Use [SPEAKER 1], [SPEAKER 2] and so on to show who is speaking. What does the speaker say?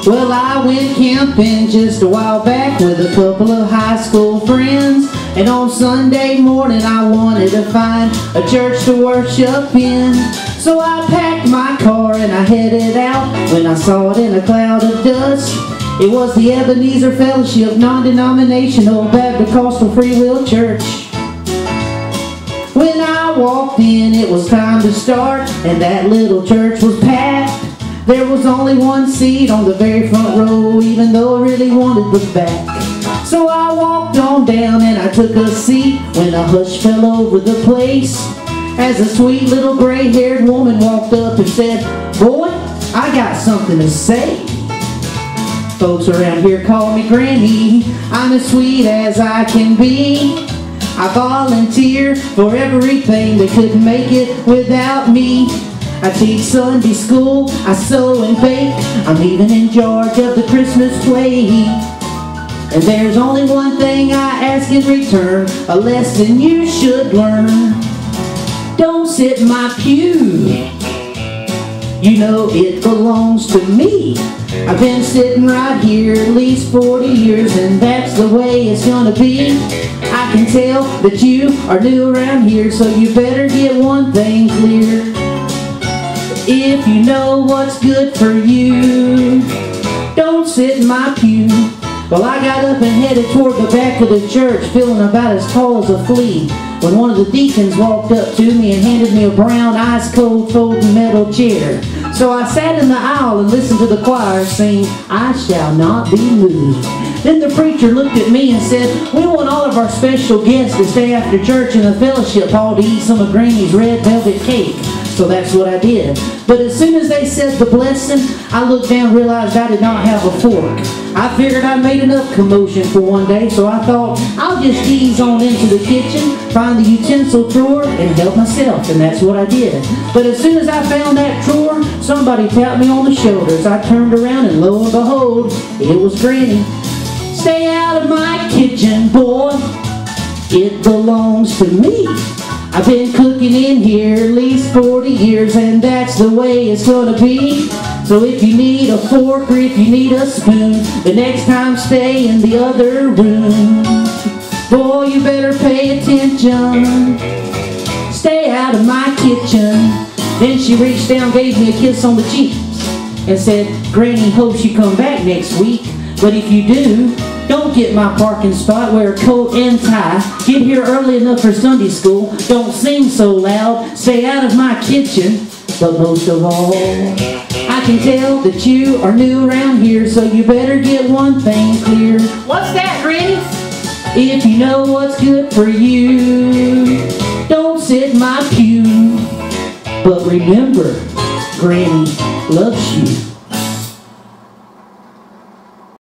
[SPEAKER 1] Well, I went camping just a while back with a couple of high school friends. And on Sunday morning I wanted to find a church to worship in. So I packed my car and I headed out when I saw it in a cloud of dust. It was the Ebenezer Fellowship Non-Denominational Baptist Free Will Church. When I walked in, it was time to start, and that little church was packed. There was only one seat on the very front row, even though I really wanted the back. So I walked on down and I took a seat when a hush fell over the place, as a sweet little gray-haired woman walked up and said, "Boy, I got something to say." Folks around here call me Granny. I'm as sweet as I can be. I volunteer for everything. They couldn't make it without me. I teach Sunday school, I sew and bake. I'm even in charge of the Christmas play. And there's only one thing I ask in return, a lesson you should learn. Don't sit in my pew. You know it belongs to me. I've been sitting right here at least 40 years, and that's the way it's gonna be. I can tell that you are new around here, so you better get one thing clear. If you know what's good for you, don't sit in my pew. Well, I got up and headed toward the back of the church, feeling about as tall as a flea, when one of the deacons walked up to me and handed me a brown, ice-cold folding metal chair. So I sat in the aisle and listened to the choir sing, "I Shall Not Be Moved." Then the preacher looked at me and said, "We want all of our special guests to stay after church in the fellowship hall to eat some of Granny's red velvet cake." So that's what I did. But as soon as they said the blessing, I looked down and realized I did not have a fork. I figured I'd made enough commotion for one day, so I thought I'll just ease on into the kitchen, find the utensil drawer, and help myself, and that's what I did. But as soon as I found that drawer, somebody tapped me on the shoulders. I turned around and lo and behold, it was Granny. "Stay out of my kitchen, boy. It belongs to me. I've been cooking in here at least 40 years, and that's the way it's gonna be. So if you need a fork or if you need a spoon, the next time stay in the other room. Boy, you better pay attention. Stay out of my kitchen." Then she reached down, gave me a kiss on the cheeks, and said, "Granny hopes you come back next week. But if you do, don't get my parking spot, wear a coat and tie. Get here early enough for Sunday school. Don't sing so loud. Stay out of my kitchen. But most of all, I can tell that you are new around here, so you better get one thing clear."
[SPEAKER 2] What's that, Granny?
[SPEAKER 1] "If you know what's good for you, don't sit in my pew. But remember, Granny loves you."